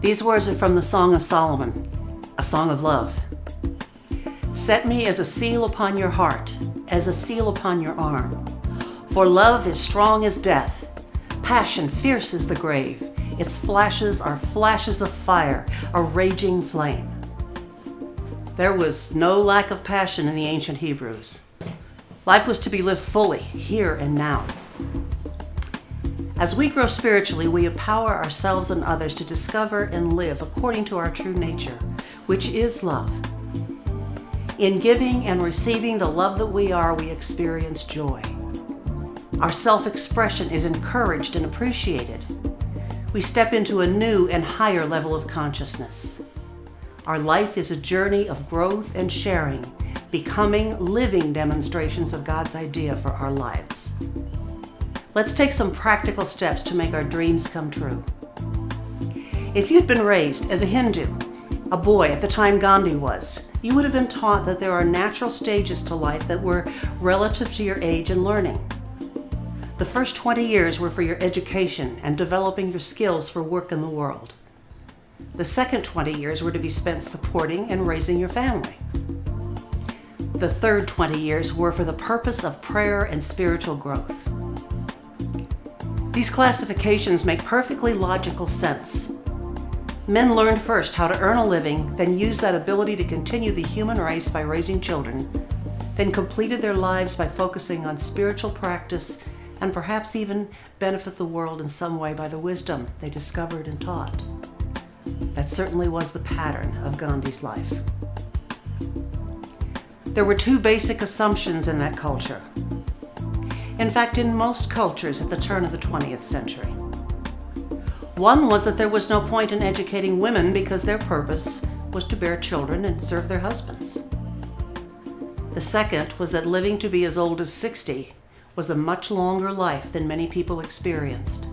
These words are from the Song of Solomon, a song of love. Set me as a seal upon your heart, as a seal upon your arm. For love is strong as death, passion fierce as the grave. Its flashes are flashes of fire, a raging flame. There was no lack of passion in the ancient Hebrews. Life was to be lived fully, here and now. As we grow spiritually, we empower ourselves and others to discover and live according to our true nature, which is love. In giving and receiving the love that we are, we experience joy. Our self-expression is encouraged and appreciated. We step into a new and higher level of consciousness. Our life is a journey of growth and sharing, becoming living demonstrations of God's idea for our lives. Let's take some practical steps to make our dreams come true. If you'd been raised as a Hindu, a boy at the time Gandhi was, you would have been taught that there are natural stages to life that were relative to your age and learning. The first 20 years were for your education and developing your skills for work in the world. The second 20 years were to be spent supporting and raising your family. The third 20 years were for the purpose of prayer and spiritual growth. These classifications make perfectly logical sense. Men learned first how to earn a living, then used that ability to continue the human race by raising children, then completed their lives by focusing on spiritual practice and perhaps even benefit the world in some way by the wisdom they discovered and taught. That certainly was the pattern of Gandhi's life. There were two basic assumptions in that culture. In fact, in most cultures at the turn of the 20th century. One was that there was no point in educating women because their purpose was to bear children and serve their husbands. The second was that living to be as old as 60 was a much longer life than many people experienced.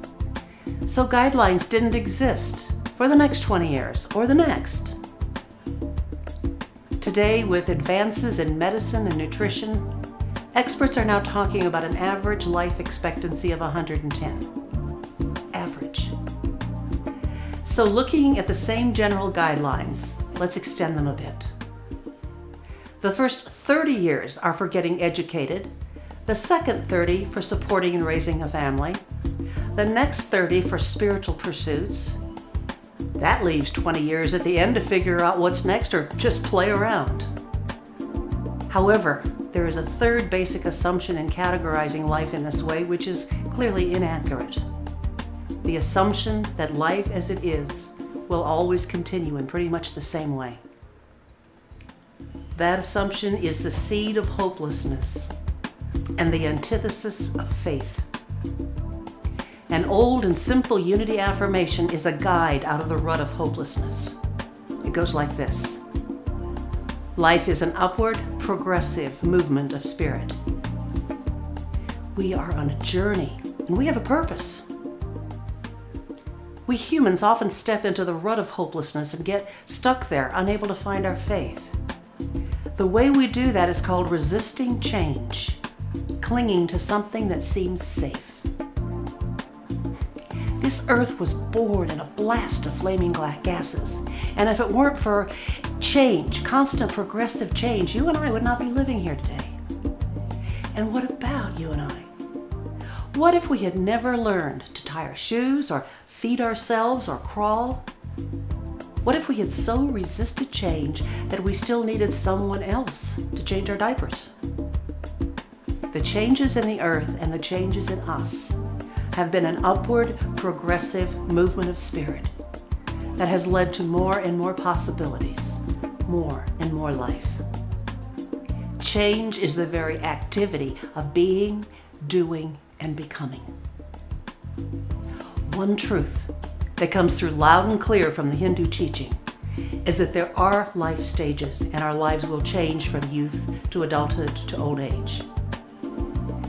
So guidelines didn't exist for the next 20 years or the next. Today, with advances in medicine and nutrition, experts are now talking about an average life expectancy of 110. Average. So looking at the same general guidelines, let's extend them a bit. The first 30 years are for getting educated, the second 30 for supporting and raising a family, the next 30 for spiritual pursuits. That leaves 20 years at the end to figure out what's next or just play around. However, there is a third basic assumption in categorizing life in this way, which is clearly inaccurate. The assumption that life as it is will always continue in pretty much the same way. That assumption is the seed of hopelessness and the antithesis of faith. An old and simple unity affirmation is a guide out of the rut of hopelessness. It goes like this. Life is an upward, progressive movement of spirit. We are on a journey, and we have a purpose. We humans often step into the rut of hopelessness and get stuck there, unable to find our faith. The way we do that is called resisting change, clinging to something that seems safe. This earth was born in a blast of flaming gases, and if it weren't for change, constant progressive change, you and I would not be living here today. And what about you and I? What if we had never learned to tie our shoes or feed ourselves or crawl? What if we had so resisted change that we still needed someone else to change our diapers? The changes in the earth and the changes in us have been an upward, progressive movement of spirit that has led to more and more possibilities, more and more life. Change is the very activity of being, doing, and becoming. One truth that comes through loud and clear from the Hindu teaching is that there are life stages and our lives will change from youth to adulthood to old age.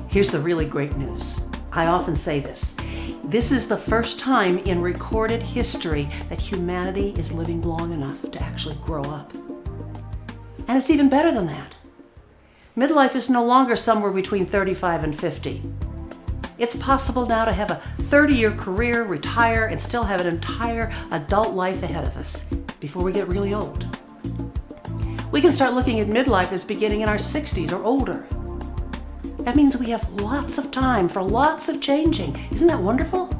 Here's the really great news. I often say this. This is the first time in recorded history that humanity is living long enough to actually grow up. And it's even better than that. Midlife is no longer somewhere between 35 and 50. It's possible now to have a 30-year career, retire, and still have an entire adult life ahead of us before we get really old. We can start looking at midlife as beginning in our 60s or older. That means we have lots of time for lots of changing. Isn't that wonderful?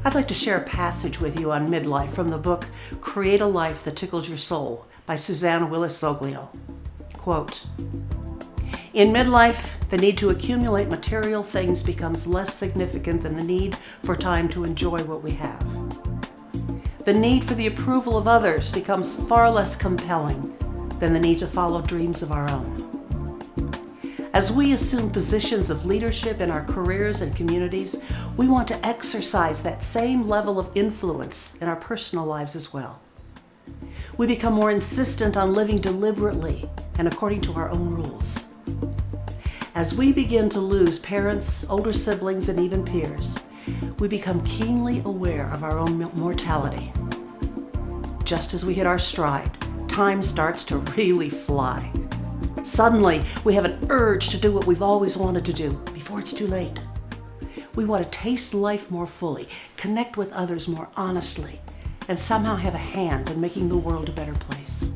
I'd like to share a passage with you on midlife from the book Create a Life That Tickles Your Soul by Suzanne Willis-Soglio. Quote, "In midlife, the need to accumulate material things becomes less significant than the need for time to enjoy what we have. The need for the approval of others becomes far less compelling than the need to follow dreams of our own. As we assume positions of leadership in our careers and communities, we want to exercise that same level of influence in our personal lives as well. We become more insistent on living deliberately and according to our own rules. As we begin to lose parents, older siblings, and even peers, we become keenly aware of our own mortality. Just as we hit our stride, time starts to really fly. Suddenly, we have an urge to do what we've always wanted to do before it's too late. We want to taste life more fully, connect with others more honestly, and somehow have a hand in making the world a better place.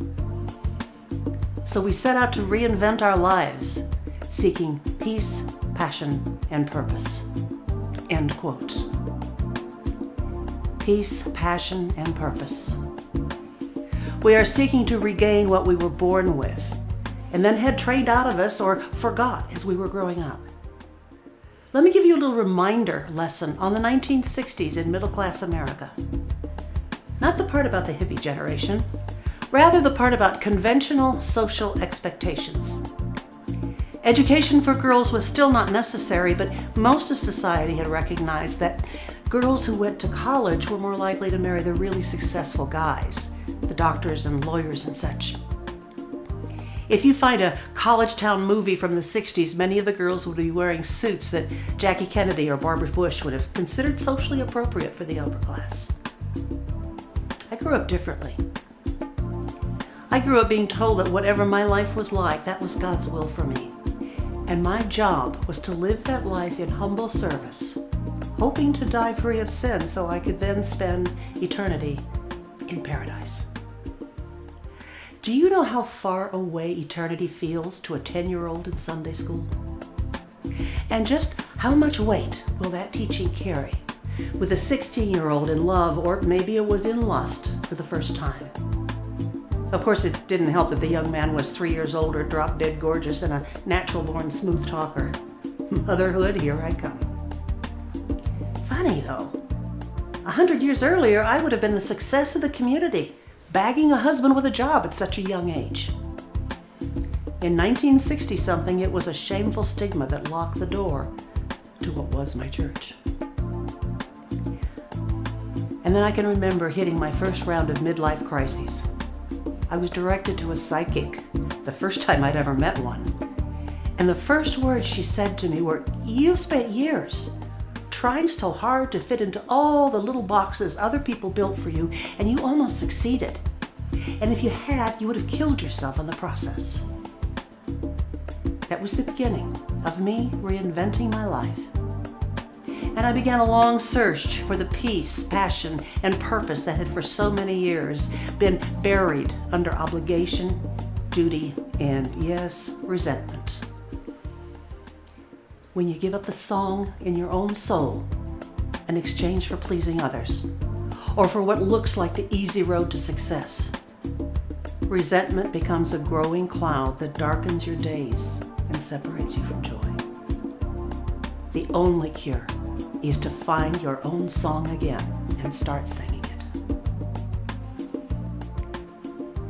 So we set out to reinvent our lives, seeking peace, passion, and purpose." End quote. Peace, passion, and purpose. We are seeking to regain what we were born with and then had trained out of us or forgot as we were growing up. Let me give you a little reminder lesson on the 1960s in middle-class America. Not the part about the hippie generation, rather the part about conventional social expectations. Education for girls was still not necessary, but most of society had recognized that girls who went to college were more likely to marry the really successful guys, the doctors and lawyers and such. If you find a college town movie from the 60s, many of the girls would be wearing suits that Jackie Kennedy or Barbara Bush would have considered socially appropriate for the upper class. I grew up differently. I grew up being told that whatever my life was like, that was God's will for me. And my job was to live that life in humble service, hoping to die free of sin so I could then spend eternity in paradise. Do you know how far away eternity feels to a 10-year-old in Sunday school? And just how much weight will that teaching carry with a 16-year-old in love, or maybe it was in lust for the first time? Of course, it didn't help that the young man was 3 years older, drop-dead gorgeous, and a natural-born smooth talker. Motherhood, here I come. Funny, though. 100 years earlier, I would have been the success of the community, bagging a husband with a job at such a young age. In 1960-something, it was a shameful stigma that locked the door to what was my church. And then I can remember hitting my first round of midlife crises. I was directed to a psychic, the first time I'd ever met one. And the first words she said to me were, "You've spent years trying so hard to fit into all the little boxes other people built for you, and you almost succeeded. And if you had, you would have killed yourself in the process." That was the beginning of me reinventing my life. And I began a long search for the peace, passion, and purpose that had for so many years been buried under obligation, duty, and, yes, resentment. When you give up the song in your own soul in exchange for pleasing others, or for what looks like the easy road to success, resentment becomes a growing cloud that darkens your days and separates you from joy. The only cure is to find your own song again and start singing it.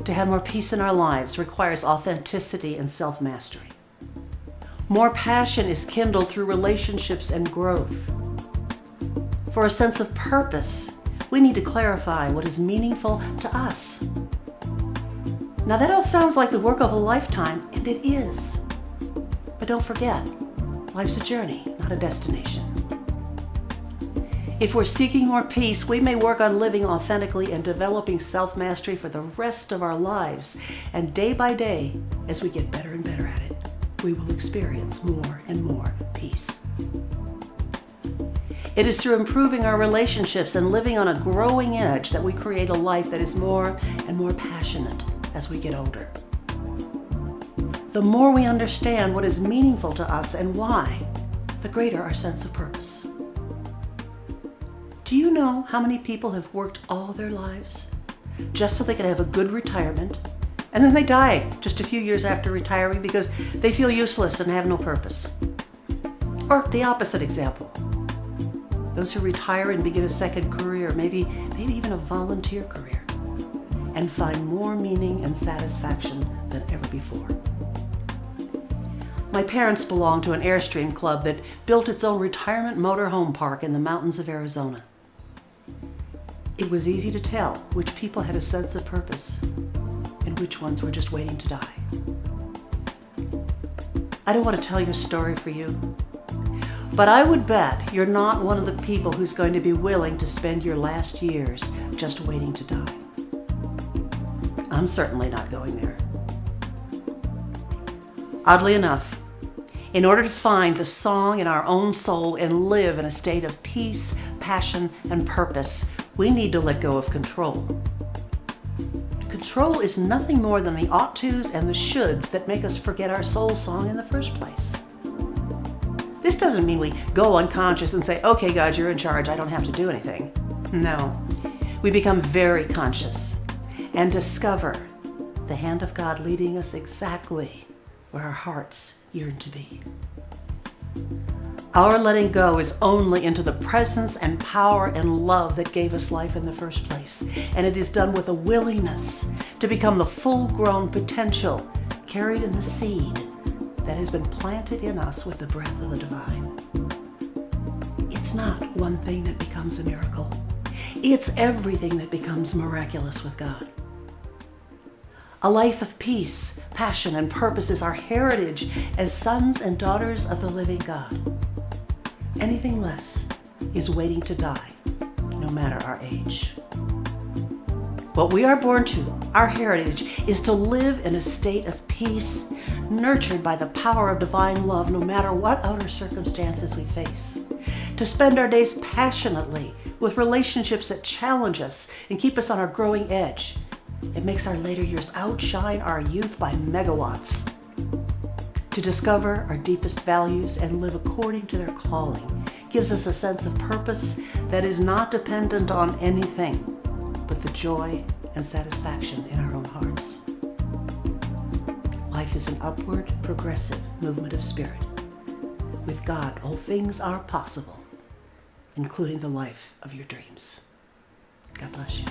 To have more peace in our lives requires authenticity and self-mastery. More passion is kindled through relationships and growth. For a sense of purpose, we need to clarify what is meaningful to us. Now that all sounds like the work of a lifetime, and it is. But don't forget, life's a journey, not a destination. If we're seeking more peace, we may work on living authentically and developing self-mastery for the rest of our lives. And day by day, as we get better and better at it, we will experience more and more peace. It is through improving our relationships and living on a growing edge that we create a life that is more and more passionate as we get older. The more we understand what is meaningful to us and why, the greater our sense of purpose. Do you know how many people have worked all their lives just so they could have a good retirement, and then they die just a few years after retiring because they feel useless and have no purpose? Or the opposite example. Those who retire and begin a second career, maybe even a volunteer career, and find more meaning and satisfaction than ever before. My parents belonged to an Airstream club that built its own retirement motorhome park in the mountains of Arizona. It was easy to tell which people had a sense of purpose and which ones were just waiting to die. I don't want to tell your story for you, but I would bet you're not one of the people who's going to be willing to spend your last years just waiting to die. I'm certainly not going there. Oddly enough, in order to find the song in our own soul and live in a state of peace, passion, and purpose, we need to let go of control. Control is nothing more than the ought-tos and the shoulds that make us forget our soul song in the first place. This doesn't mean we go unconscious and say, okay, God, you're in charge, I don't have to do anything. No, we become very conscious and discover the hand of God leading us exactly where our hearts yearn to be. Our letting go is only into the presence and power and love that gave us life in the first place, and it is done with a willingness to become the full-grown potential carried in the seed that has been planted in us with the breath of the divine. It's not one thing that becomes a miracle. It's everything that becomes miraculous with God. A life of peace, passion, and purpose is our heritage as sons and daughters of the living God. Anything less is waiting to die, no matter our age. What we are born to, our heritage, is to live in a state of peace, nurtured by the power of divine love, no matter what outer circumstances we face. To spend our days passionately with relationships that challenge us and keep us on our growing edge. It makes our later years outshine our youth by megawatts. To discover our deepest values and live according to their calling gives us a sense of purpose that is not dependent on anything but the joy and satisfaction in our own hearts. Life is an upward, progressive movement of spirit. With God, all things are possible, including the life of your dreams. God bless you.